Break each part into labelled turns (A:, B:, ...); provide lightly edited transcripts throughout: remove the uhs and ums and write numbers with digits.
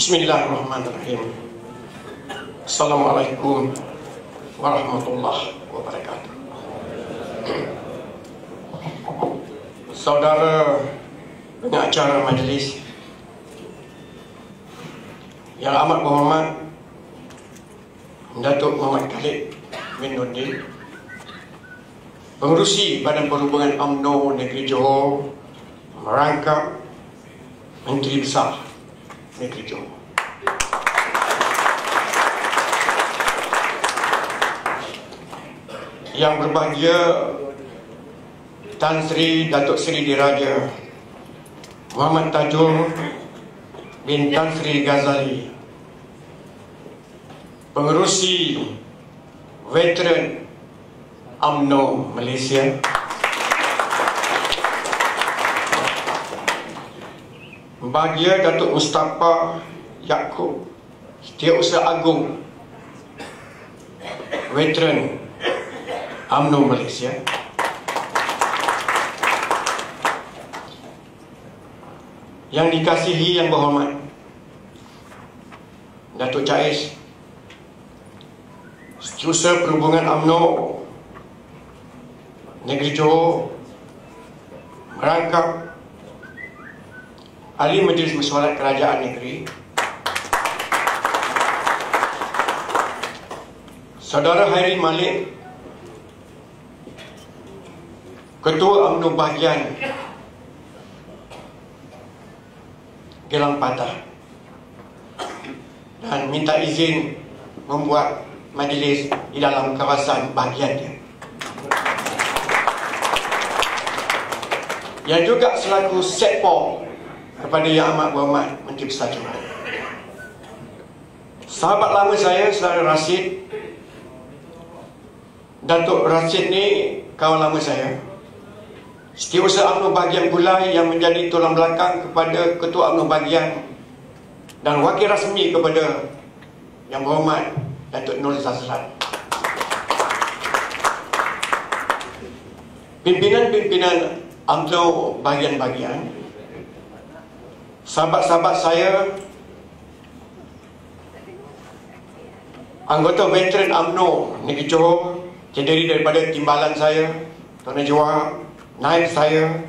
A: Bismillahirrahmanirrahim. Assalamualaikum warahmatullahi wabarakatuh. Saudara pengacara majlis yang amat berhormat, Datuk Muhammad Khalid bin Nordin, Pengerusi Badan Perhubungan UMNO Negeri Johor, merangkap Menteri Besar Negeri Johor. Yang berbahagia Tan Sri Datuk Seri Diraja Muhammad Tajul bin Tan Sri Ghazali, Pengerusi Veteran UMNO Malaysia, Bahagia Datuk Mustafa Yaakob, Setiausaha Agung Veteran UMNO Malaysia, yang dikasihi yang berhormat Datuk Jais, Setiausaha Perhubungan UMNO Negeri Johor, merangkap Ahli Majlis Mesyuarat Kerajaan Negeri, Saudara Hairi Malik, Ketua UMNO Bahagian Gelang Patah, dan minta izin membuat majlis di dalam kawasan bahagiannya, yang juga selaku setpol kepada Yang Amat Berhormat Menteri Besar Johor. Sahabat lama saya, Saudara Rashid. Datuk Rashid ni kawan lama saya. Setiausaha UMNO Bahagian pula yang menjadi tulang belakang kepada Ketua UMNO Bahagian dan wakil rasmi kepada Yang Berhormat Datuk Nur Zazlan. Pimpinan-pimpinan UMNO bahagian-bahagian, sahabat-sahabat saya, anggota veteran UMNO Negeri Johor, terdiri daripada timbalan saya, Tuan Najwa, naib saya,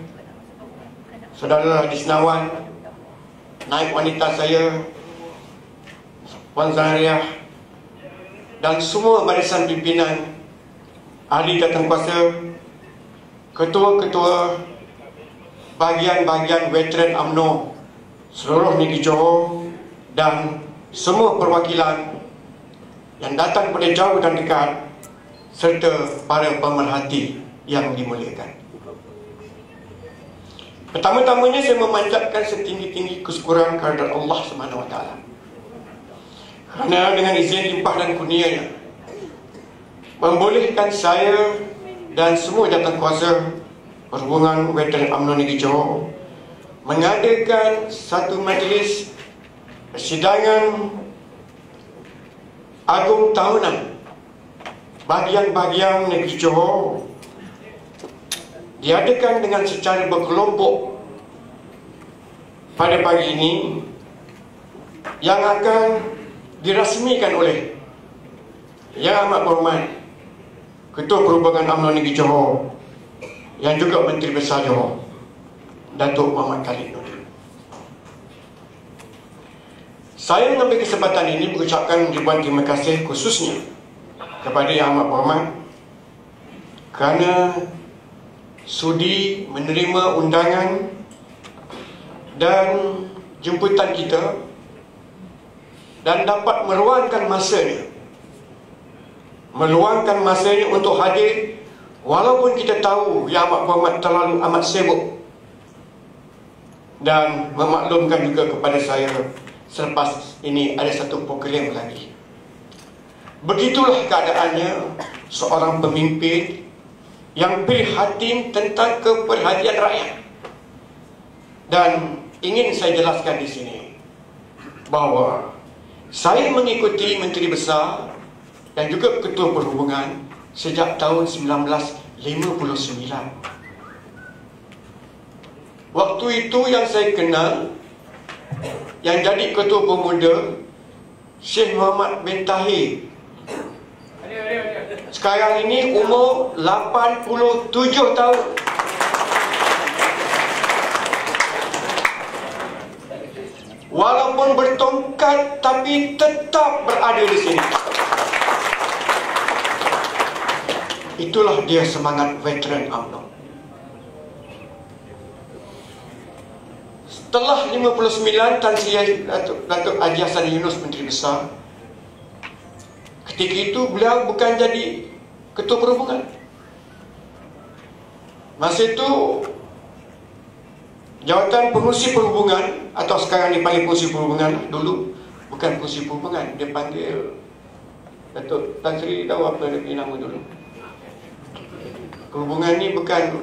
A: Saudara Disnawan, naib wanita saya, Puan Zahriah, dan semua barisan pimpinan, ahli jawatankuasa, ketua-ketua bahagian-bahagian veteran UMNO seluruh Negeri Johor, dan semua perwakilan yang datang pada jauh dan dekat, serta para pemerhati yang dimuliakan. Pertama-tamanya saya memanjatkan setinggi-tinggi kesyukuran kehadirat Allah SWT, kerana dengan izin limpah dan kurnianya membolehkan saya dan semua jawatankuasa perhubungan veteran UMNO Negeri Johor mengadakan satu majlis persidangan agung tahunan bahagian-bahagian Negeri Johor, diadakan dengan secara berkelompok pada pagi ini, yang akan dirasmikan oleh Yang Amat Berhormat Ketua Perhubungan UMNO Negeri Johor, yang juga Menteri Besar Johor, Datuk Muhammad Khalid Nordin. Saya mengambil kesempatan ini mengucapkan ribuan terima kasih khususnya kepada Yang Amat Berhormat kerana sudi menerima undangan dan jemputan kita dan dapat meluangkan masanya untuk hadir, walaupun kita tahu Yang Amat Berhormat terlalu amat sibuk, dan memaklumkan juga kepada saya selepas ini ada satu program lagi. Begitulah keadaannya seorang pemimpin yang prihatin tentang keperhatian rakyat. Dan ingin saya jelaskan di sini bahawa saya mengikuti Menteri Besar dan juga Ketua Perhubungan sejak tahun 1959. Waktu itu yang saya kenal yang jadi Ketua Pemuda, Syekh Muhammad bin Tahir. Sekarang ini umur 87 tahun. Walaupun bertongkat, tapi tetap berada di sini. Itulah dia semangat veteran UMNO. Setelah 59, Tan Sri Datuk Haji Hassan Yunus Menteri Besar, ketika itu beliau bukan jadi Ketua Perhubungan. Masa itu jawatan pengurusi perhubungan, atau sekarang dipanggil pengurusi perhubungan, dulu bukan pengurusi perhubungan, dia panggil Datuk Tan Sri, tahu apa dia punya nama dulu? Perhubungan ni bukan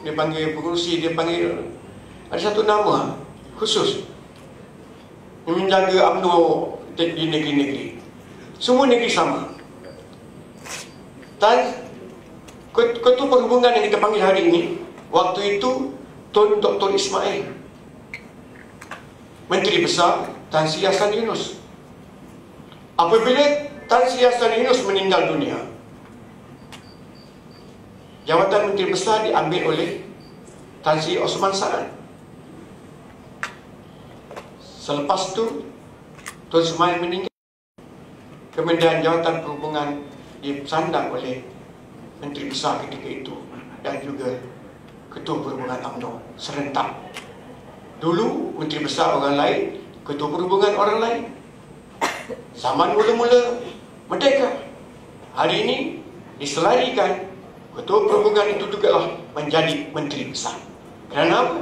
A: dia panggil pengurusi, dia panggil ada satu nama khusus yang menjaga UMNO di negeri-negeri. Semua negeri sama. Dan Ketua Perhubungan yang kita panggil hari ini, waktu itu Tun Dr. Ismail, Menteri Besar Tan Sri Hassan Yunus. Apabila Tan Sri Hassan Yunus meninggal dunia, jawatan Menteri Besar diambil oleh Tan Sri Osman Sa'ad. Selepas itu Tun Ismail meninggal, kemudian jawatan perhubungan disandang oleh Menteri Besar ketika itu dan juga Ketua Perhubungan UMNO serentak. Dulu Menteri Besar orang lain, Ketua Perhubungan orang lain. Zaman mula-mula merdeka, hari ini diselarikan Ketua Perhubungan itu jugalah menjadi Menteri Besar. Kerana apa?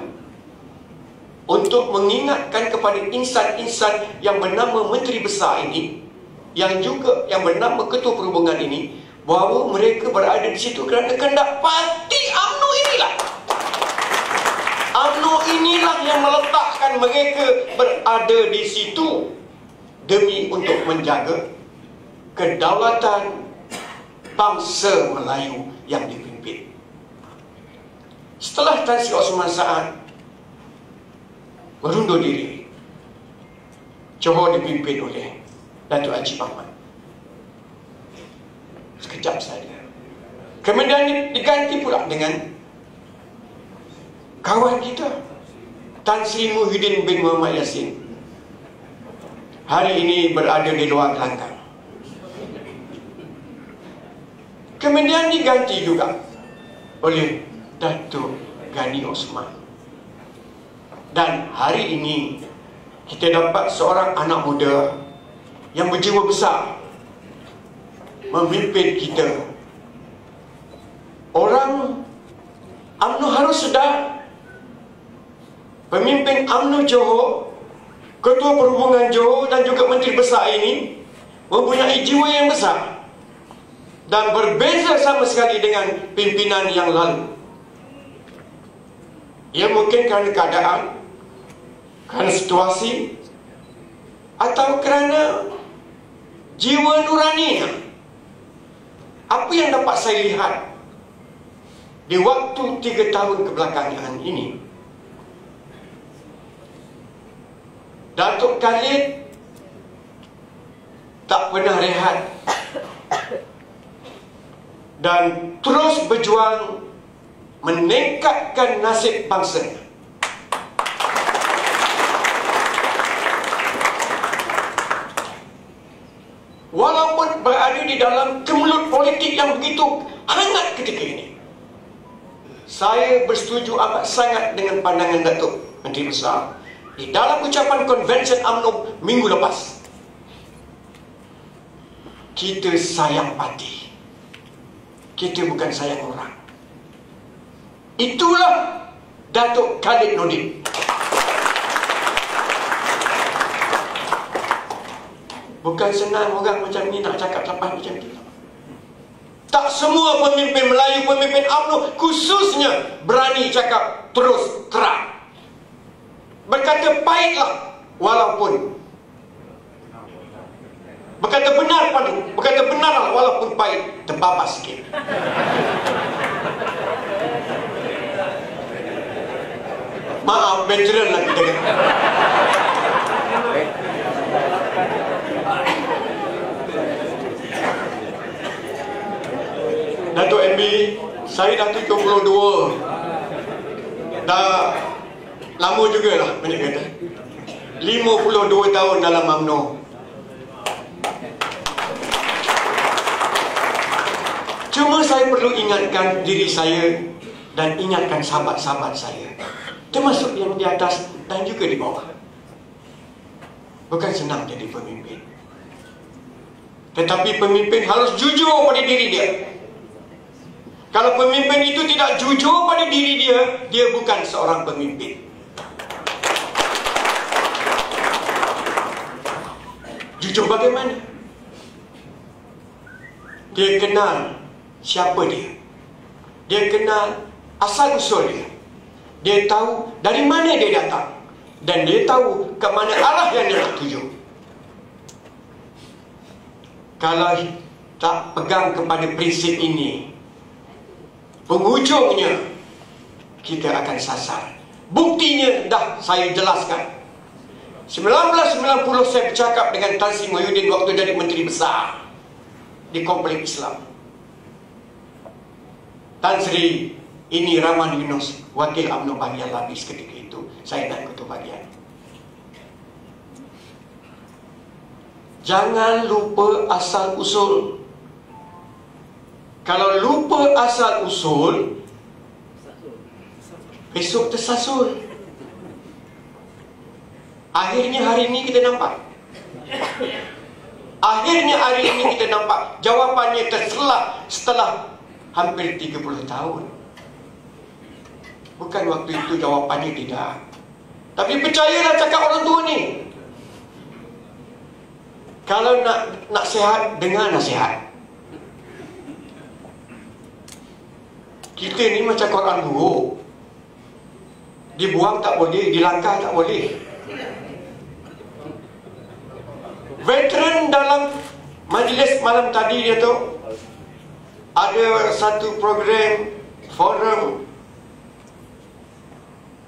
A: Untuk mengingatkan kepada insan-insan yang bernama Menteri Besar ini, yang juga yang bernama Ketua Perhubungan ini, bahawa mereka berada di situ kerana kehendak parti UMNO inilah. UMNO inilah yang meletakkan mereka berada di situ demi untuk menjaga kedaulatan bangsa Melayu yang dipimpin. Setelah Tan Sri Osman Sa'ad merundur diri, Johor dipimpin oleh Datuk Haji Ahmad. Sekejap saja. Kemudian diganti pula dengan kawan kita, Tan Sri Muhyiddin bin Muhammad Yassin. Hari ini berada di luar gelanggang. Kemudian diganti juga oleh Datuk Ghani Osman. Dan hari ini kita dapat seorang anak muda yang berjiwa besar memimpin kita. Orang UMNO harus sedar, pemimpin UMNO Johor, Ketua Perhubungan Johor dan juga Menteri Besar ini mempunyai jiwa yang besar dan berbeza sama sekali dengan pimpinan yang lalu. Ia mungkin kerana keadaan, kerana situasi, atau kerana jiwa nuraninya. Apa yang dapat saya lihat di waktu 3 tahun kebelakangan ini, Datuk Khalid tak pernah rehat dan terus berjuang meningkatkan nasib bangsa. Walaupun berada di dalam kemelut politik yang begitu hangat ketika ini, saya bersetuju amat sangat dengan pandangan Datuk Menteri Besar di dalam ucapan Konvensyen UMNO minggu lepas. Kita sayang parti, kita bukan sayang orang. Itulah Datuk Khalid Nordin. Bukan senang orang macam ni nak cakap lepas macam tu. Tak semua pemimpin Melayu, pemimpin UMNO khususnya berani cakap terus terang. Berkata baiklah walaupun, berkata benar padu, berkata benarlah walaupun pahit, terbabas sikit. Maaf, veteran lah kita kan. MB, saya dah 72. Dah lama jugalah, banyak kata. 52 tahun dalam UMNO. Cuma saya perlu ingatkan diri saya dan ingatkan sahabat-sahabat saya, termasuk yang di atas dan juga di bawah. Bukan senang jadi pemimpin, tetapi pemimpin harus jujur pada diri dia. Kalau pemimpin itu tidak jujur pada diri dia, dia bukan seorang pemimpin. Jujur bagaimana? Dia kenal siapa dia. Dia kenal asal usul dia. Dia tahu dari mana dia datang. Dan dia tahu ke mana arah yang dia nak tuju. Kalau tak pegang kepada prinsip ini, penghujungnya kita akan sasar. Buktinya dah saya jelaskan. 1990 saya bercakap dengan Tan Sri Muhyiddin waktu jadi Menteri Besar di Kompleks Islam. Tan Sri ini Rahman Yunus, Wakil UMNO bahagian Labis ketika itu. Saya naik ketua bahagian. Jangan lupa asal usul. Kalau lupa asal usul, besok tersasul. Akhirnya hari ini kita nampak. Akhirnya hari ini kita nampak jawapannya terselah setelah hampir 30 tahun. Bukan waktu itu jawapannya tidak. Tapi percayalah cakap orang tua ni. Kalau nak sihat, dengar nasihat. Kita ni macam Quran buruk. Dibuang tak boleh, dilangkah tak boleh. Veteran dalam majlis malam tadi dia tu ada satu program forum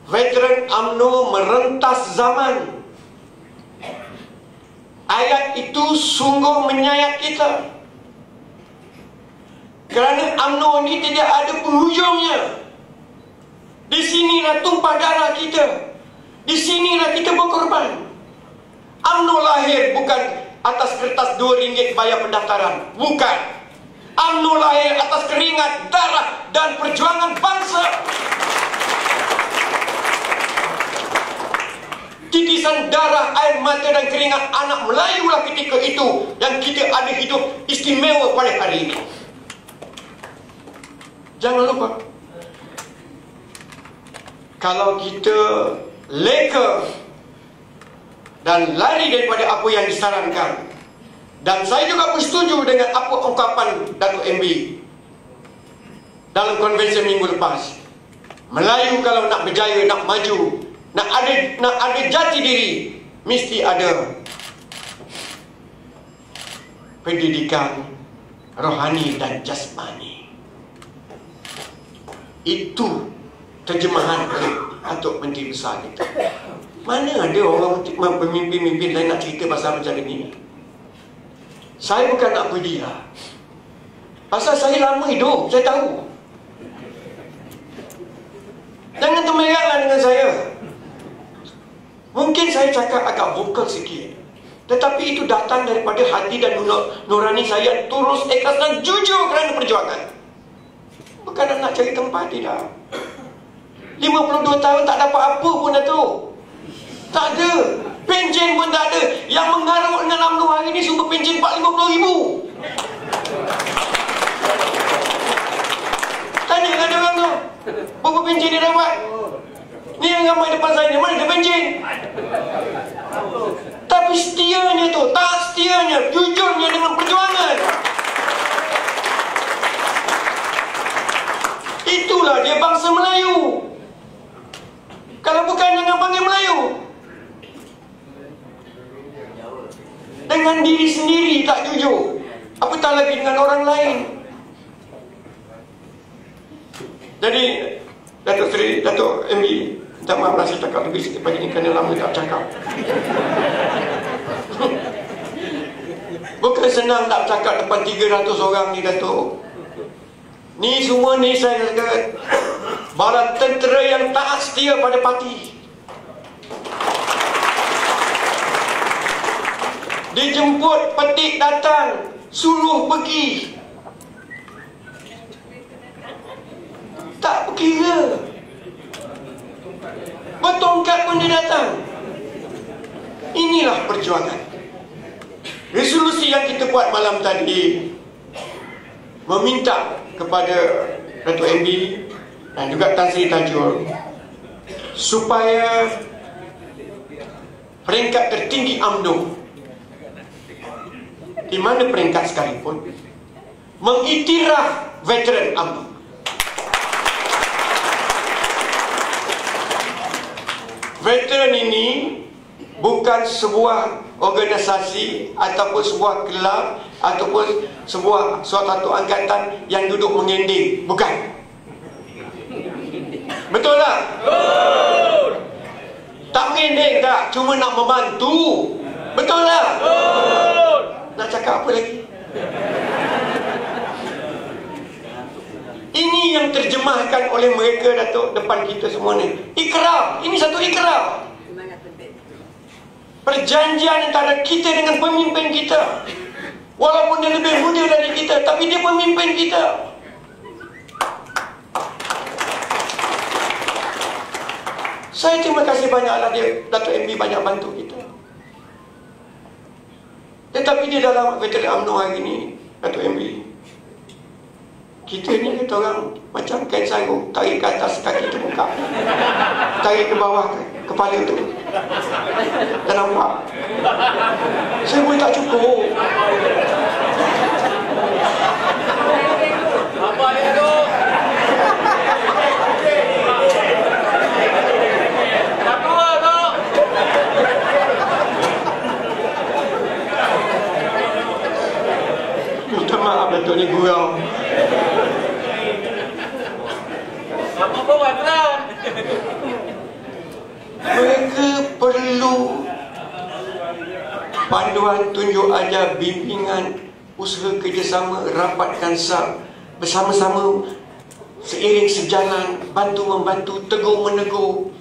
A: Veteran UMNO merentas zaman. Ayat itu sungguh menyayat kita, kerana UMNO ini tidak ada penghujungnya. Di sinilah tumpah darah kita. Di sinilah kita berkorban. UMNO lahir bukan atas kertas RM2 bayar pendaftaran. Bukan. UMNO lahir atas keringat, darah dan perjuangan bangsa. Titisan darah, air mata dan keringat anak Melayu lah ketika itu yang kita ada hidup istimewa pada hari ini. Jangan lupa, kalau kita leka dan lari daripada apa yang disarankan, dan saya juga bersetuju dengan apa ungkapan Datuk MB dalam konvensi minggu lepas, Melayu kalau nak berjaya, nak maju, nak ada jati diri, mesti ada pendidikan rohani dan jasmani. Itu terjemahan Datuk Menteri Besar kita. Mana ada orang pemimpin-pemimpin lain nak cerita pasal macam ini? Saya bukan nak puji lah. Pasal saya lama hidup, saya tahu. Jangan termerahlah dengan saya. Mungkin saya cakap agak vokal sikit, tetapi itu datang daripada hati dan nurani saya, tulus, ikhlas dan jujur kerana perjuangan. Bukan nak cari tempat, tidak. 52 tahun tak dapat apa pun Datuk. Tak ada. Pension pun tak ada. Yang mengarut dengan UMNO hari ini sumber pension 450,000. Tanyakan dia orang tu, berapa pension dia dapat? Ni yang ramai depan saya ni, mana ada pension? Tapi setianya tu, tak setianya, jujurnya dengan perjuangan. Itulah dia bangsa Melayu. Kalau bukan, jangan panggil Melayu. Dengan diri sendiri tak jujur, apatah lagi dengan orang lain. Jadi Datuk Seri, Datuk MB, minta maaf lah saya cakap lebih sikit pagi ni kerana lama tak cakap. Bukan senang nak cakap depan 300 orang ni Datuk. Ni semua ni saya kata bala tentera yang taat setia pada parti. Dijemput, petik datang, suruh pergi, tak berkira. Bertongkat pun dia datang. Inilah perjuangan. Resolusi yang kita buat malam tadi meminta kepada Datuk MB dan juga Tan Sri Tajul supaya peringkat tertinggi UMNO di mana peringkat sekalipun mengiktiraf veteran UMNO. Veteran ini bukan sebuah organisasi ataupun sebuah kelab ataupun suatu angkatan yang duduk mengending. Bukan. Betul tak? Betul. Tak mengending tak, cuma nak membantu. Betul tak? Betul. Nak cakap apa lagi? Ini yang terjemahkan oleh mereka, Datuk, depan kita semua ni. Ikrar. Ini satu ikrar. Perjanjian antara kita dengan pemimpin kita. Walaupun dia lebih muda dari kita, tapi dia pemimpin kita. Saya terima kasih banyaklah dia, Datuk MB banyak bantu kita. Tetapi dia dalam veteran UMNO hari ni, Datuk MB, kita ni kata orang macam kain sarung, tarik ke atas kaki terbuka, tarik ke bawah kepala tu. Tak nampak. Saya pun tak cukup.
B: Apa dia tu? Tak tua tu.
A: Minta maaf, Datuk ni gurau.
B: Apa pun buat.
A: Mereka perlu panduan, tunjuk ajar, bimbingan, usaha kerjasama, rapatkan sab bersama-sama, seiring sejalan, bantu-membantu, tegur-menegur.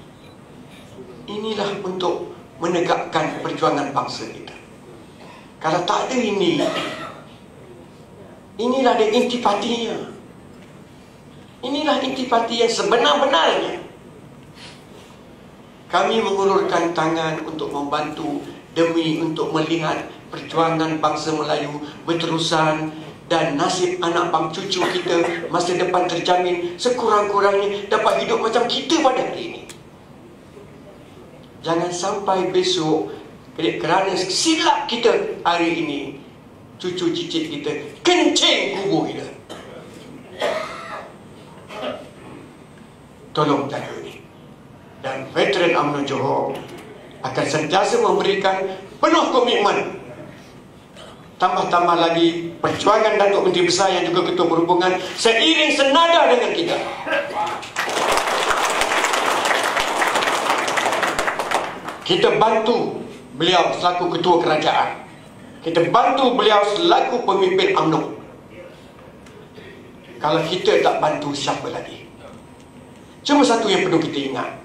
A: Inilah untuk menegakkan perjuangan bangsa kita. Kalau tak ada ini, inilah dia intipatinya. Inilah intipati yang sebenar-benarnya. Kami mengulurkan tangan untuk membantu demi untuk melihat perjuangan bangsa Melayu berterusan dan nasib anak cucu kita masa depan terjamin, sekurang-kurangnya dapat hidup macam kita pada hari ini. Jangan sampai besok kerana silap kita hari ini, cucu cicit kita kencing kubur kita. Tolong jaga ini. Dan veteran UMNO Johor akan sentiasa memberikan penuh komitmen. Tambah-tambah lagi perjuangan Datuk Menteri Besar yang juga Ketua Perhubungan seiring senada dengan kita. Kita bantu beliau selaku Ketua Kerajaan. Kita bantu beliau selaku pemimpin UMNO. Kalau kita tak bantu, siapa lagi? Cuma satu yang perlu kita ingat.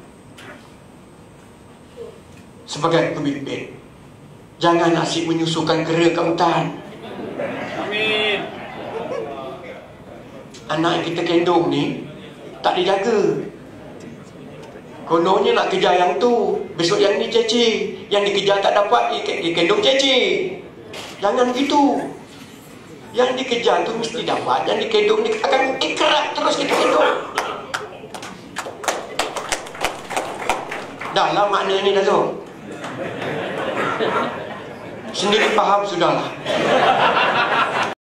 A: Sebagai pemimpin, jangan asyik menyusukan kera ke hutan.
B: Amin.
A: Anak yang kita kendung ni tak dijaga. Kononnya nak kejar yang tu, besok yang ni cece, yang dikejar tak dapat, dikendung cece. Jangan begitu. Yang dikejar tu mesti dapat, yang dikendung ni akan ikrar terus kita kendung. Dah lah makna ni dah tu. Sendiri faham sudahlah.